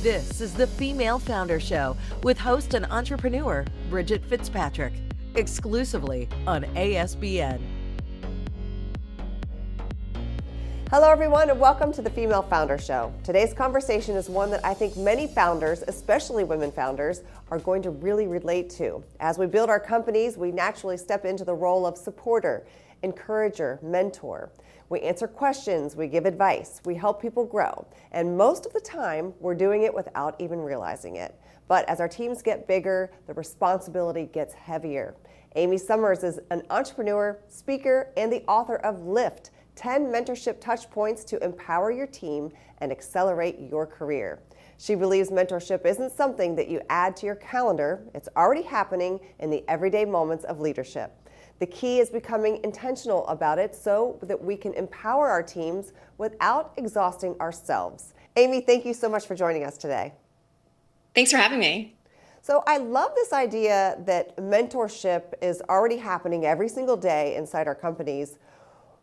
This is the Female Founder Show with host and entrepreneur Bridget Fitzpatrick, exclusively on ASBN. Hello everyone and welcome to the Female Founder Show. Today's conversation is one that I think many founders, especially women founders, are going to really relate to. As we build our companies, we naturally step into the role of supporter, encourager, mentor. We answer questions, we give advice, we help people grow, and most of the time we're doing it without even realizing it. But as our teams get bigger, the responsibility gets heavier. Amy Summers is an entrepreneur, speaker, and the author of Lift, 10 Mentorship Touchpoints to empower your team and accelerate your career. She believes mentorship isn't something that you add to your calendar, it's already happening in the everyday moments of leadership. The key is becoming intentional about it so that we can empower our teams without exhausting ourselves. Amy, thank you so much for joining us today. Thanks for having me. So I love this idea that mentorship is already happening every single day inside our companies.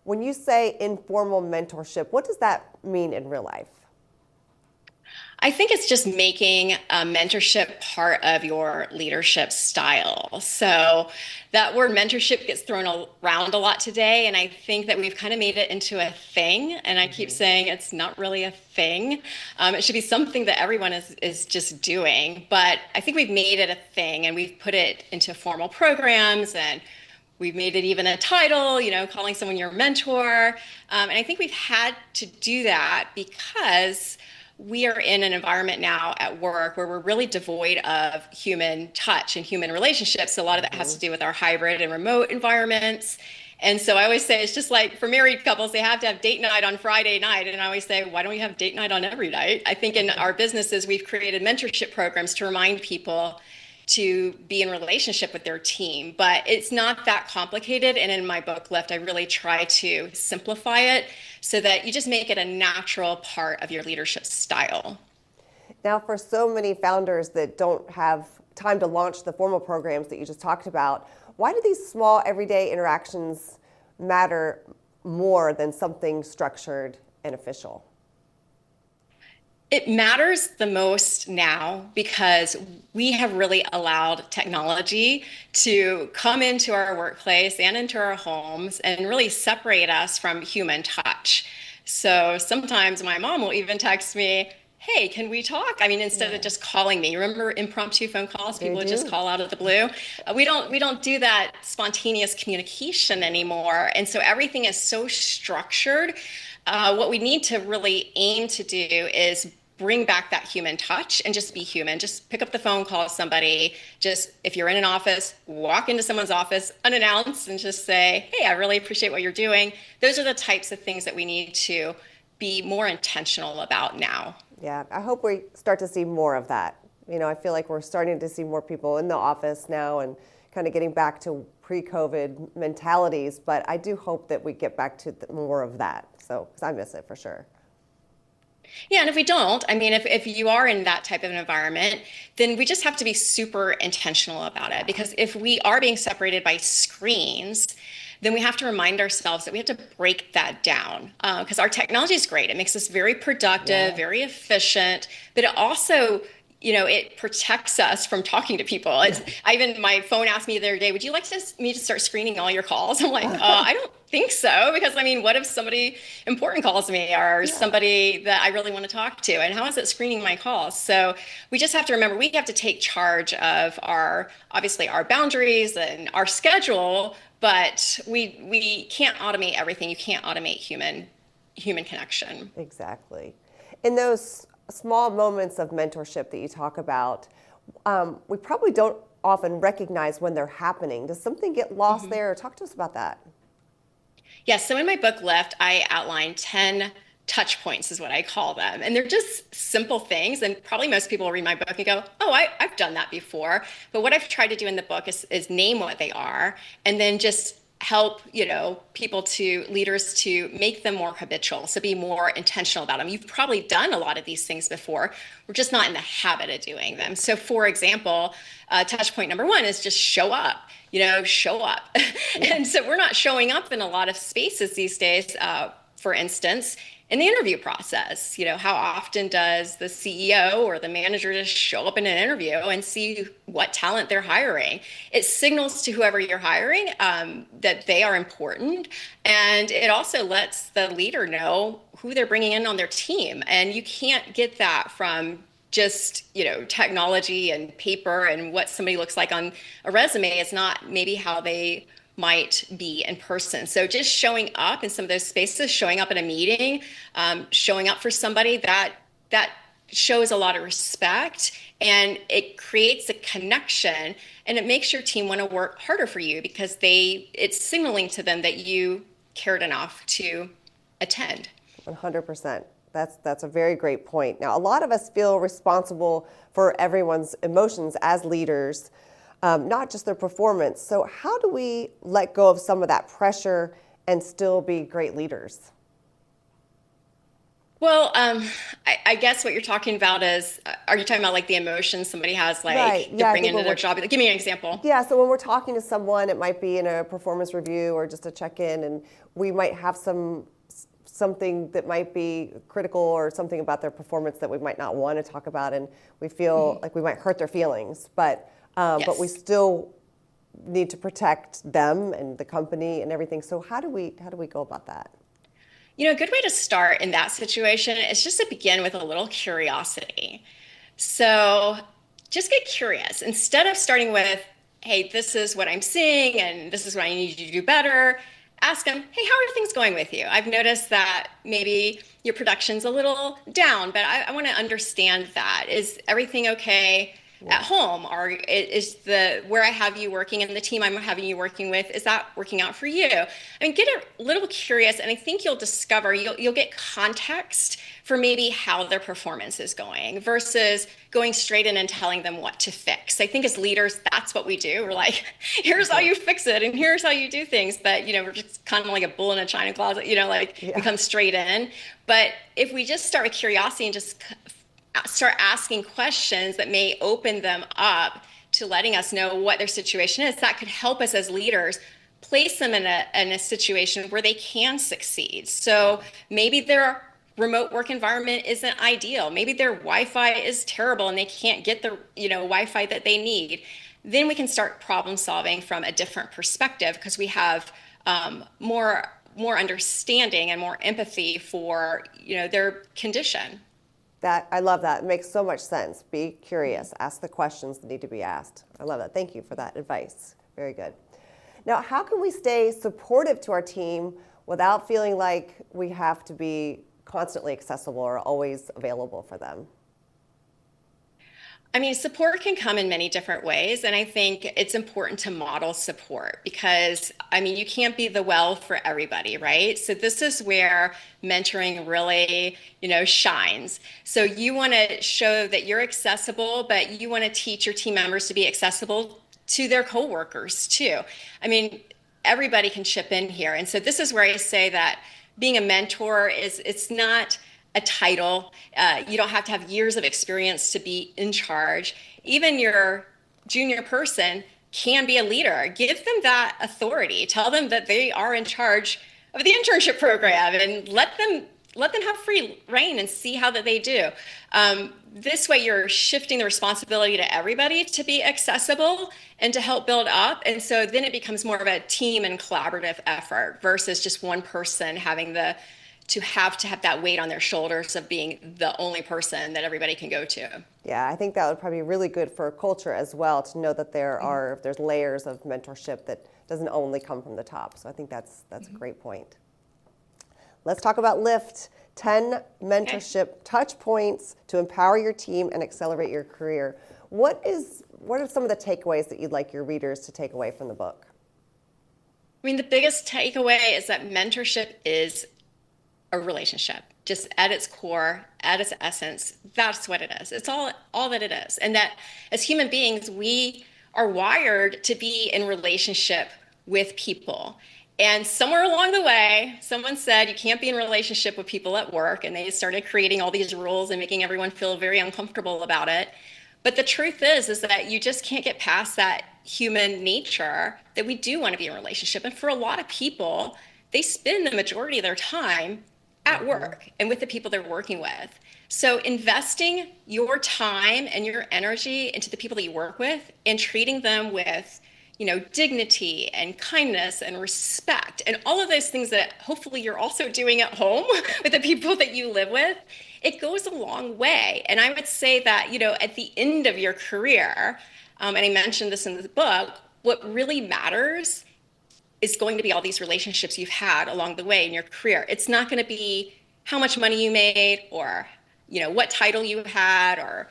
When you say informal mentorship, what does that mean in real life? I think it's just making a mentorship part of your leadership style. So that word mentorship gets thrown around a lot today, and I think that we've kind of made it into a thing, and I keep saying it's not really a thing. It should be something that everyone is just doing, but I think we've made it a thing, and we've put it into formal programs, and we've made it even a title, calling someone your mentor. And I think we've had to do that because we are in an environment now at work where we're really devoid of human touch and human relationships. A lot of that has to do with our hybrid and remote environments. And so I always say, it's just like for married couples, they have to have date night on Friday night. And I always say, why don't we have date night on every night? I think in our businesses, we've created mentorship programs to remind people to be in relationship with their team, but it's not that complicated. And in my book, Lift, I really try to simplify it so that you just make it a natural part of your leadership style. Now, for so many founders that don't have time to launch the formal programs that you just talked about, why do these small everyday interactions matter more than something structured and official? It matters the most now because we have really allowed technology to come into our workplace and into our homes and really separate us from human touch. So sometimes my mom will even text me, hey, can we talk? I mean, instead of just calling me. Remember impromptu phone calls? People would just call out of the blue. We don't do that spontaneous communication anymore. And so everything is so structured. What we need to really aim to do is bring back that human touch and just be human. Just pick up the phone, call somebody. Just if you're in an office, walk into someone's office unannounced and just say, hey, I really appreciate what you're doing. Those are the types of things that we need to be more intentional about now. Yeah, I hope we start to see more of that. I feel like we're starting to see more people in the office now and kind of getting back to pre-COVID mentalities, but I do hope that we get back to more of that. So, because I miss it for sure. Yeah, and if we don't, if you are in that type of an environment, then we just have to be super intentional about it. Because if we are being separated by screens, then we have to remind ourselves that we have to break that down. Because our technology is great. It makes us very productive, very efficient, but it also it protects us from talking to people. My phone asked me the other day, would you like me to start screening all your calls? I'm like, I don't think so, because what if somebody important calls me or somebody that I really want to talk to, and how is it screening my calls? So we just have to remember, we have to take charge of obviously our boundaries and our schedule, but we can't automate everything. You can't automate human connection. Exactly. In those small moments of mentorship that you talk about, we probably don't often recognize when they're happening. Does something get lost there? Talk to us about that. Yes, so in my book, Lift, I outline 10 touch points is what I call them. And they're just simple things. And probably most people will read my book and go, oh, I've done that before. But what I've tried to do in the book is name what they are and then just help, leaders to make them more habitual. So be more intentional about them. You've probably done a lot of these things before. We're just not in the habit of doing them. So for example, touch point number 1 is just show up. Show up. And so we're not showing up in a lot of spaces these days, for instance. in the interview process. How often does the CEO or the manager just show up in an interview and see what talent they're hiring? It signals to whoever you're hiring that they are important. And it also lets the leader know who they're bringing in on their team. And you can't get that from just technology and paper, and what somebody looks like on a resume is not maybe how they might be in person. So just showing up in some of those spaces, showing up in a meeting, showing up for somebody, that shows a lot of respect, and it creates a connection, and it makes your team want to work harder for you because it's signaling to them that you cared enough to attend. 100%. That's a very great point. Now, a lot of us feel responsible for everyone's emotions as leaders, not just their performance. So how do we let go of some of that pressure and still be great leaders? Well, I guess what you're talking about is, are you talking about like the emotions somebody has, like Right. to Yeah, bring into their job? Give me an example. Yeah, so when we're talking to someone, it might be in a performance review or just a check-in, and we might have something that might be critical or something about their performance that we might not want to talk about, and we feel like we might hurt their feelings, but we still need to protect them and the company and everything. So how do we go about that? A good way to start in that situation is just to begin with a little curiosity. So just get curious. Instead of starting with, hey, this is what I'm seeing and this is what I need you to do better, ask them, hey, how are things going with you? I've noticed that maybe your production's a little down, but I want to understand that. Is everything okay at home? Or is where I have you working and the team I'm having you working with, is that working out for you? I mean, get a little curious, and I think you'll discover, you'll get context for maybe how their performance is going versus going straight in and telling them what to fix. I think as leaders, that's what we do. We're like, here's how you fix it and here's how you do things. But, we're just kind of like a bull in a china closet, we come straight in. But if we just start with curiosity and just start asking questions that may open them up to letting us know what their situation is, that could help us as leaders place them in a situation where they can succeed. So maybe their remote work environment isn't ideal. Maybe their Wi-Fi is terrible and they can't get the Wi-Fi that they need. Then we can start problem solving from a different perspective because we have more understanding and more empathy for their condition. I love that. It makes so much sense. Be curious. Ask the questions that need to be asked. I love that. Thank you for that advice. Very good. Now, how can we stay supportive to our team without feeling like we have to be constantly accessible or always available for them? I mean, support can come in many different ways, and I think it's important to model support because, you can't be the well for everybody, right? So this is where mentoring really, shines. So you want to show that you're accessible, but you want to teach your team members to be accessible to their coworkers too. Everybody can chip in here, and so this is where I say that being a mentor it's not a title. You don't have to have years of experience to be in charge. Even your junior person can be a leader. Give them that authority. Tell them that they are in charge of the internship program and let them have free reign and see how that they do. This way you're shifting the responsibility to everybody to be accessible and to help build up. And so then it becomes more of a team and collaborative effort versus just one person having to have that weight on their shoulders of being the only person that everybody can go to. Yeah, I think that would probably be really good for culture as well, to know that there's layers of mentorship that doesn't only come from the top. So I think that's a great point. Let's talk about LIFT, 10 mentorship touch points to empower your team and accelerate your career. What are some of the takeaways that you'd like your readers to take away from the book? The biggest takeaway is that mentorship is a relationship, just at its core, at its essence. That's what it is. It's all that it is. And that as human beings, we are wired to be in relationship with people. And somewhere along the way, someone said you can't be in relationship with people at work, and they started creating all these rules and making everyone feel very uncomfortable about it. But the truth is that you just can't get past that human nature that we do want to be in a relationship. And for a lot of people, they spend the majority of their time at work and with the people they're working with. So investing your time and your energy into the people that you work with and treating them with, dignity and kindness and respect and all of those things that hopefully you're also doing at home with the people that you live with, it goes a long way. And I would say that, at the end of your career, and I mentioned this in the book, what really matters is going to be all these relationships you've had along the way in your career. It's not going to be how much money you made or, what title you had or,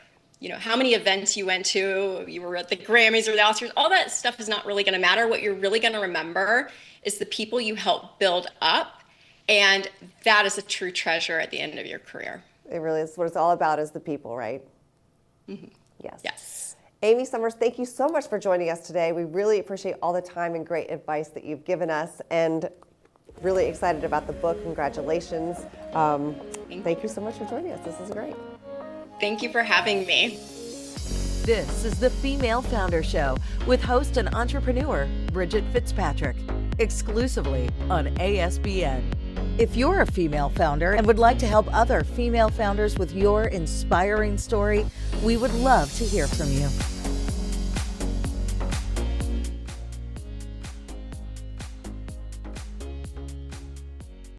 how many events you went to, you were at the Grammys or the Oscars. All that stuff is not really going to matter. What you're really going to remember is the people you helped build up. And that is a true treasure at the end of your career. It really is. What it's all about is the people, right? Mm-hmm. Yes. Yes. Amy Summers, thank you so much for joining us today. We really appreciate all the time and great advice that you've given us, and really excited about the book. Congratulations. Thank you so much for joining us. This is great. Thank you for having me. This is the Female Founder Show with host and entrepreneur Bridget Fitzpatrick, exclusively on ASBN. If you're a female founder and would like to help other female founders with your inspiring story, we would love to hear from you.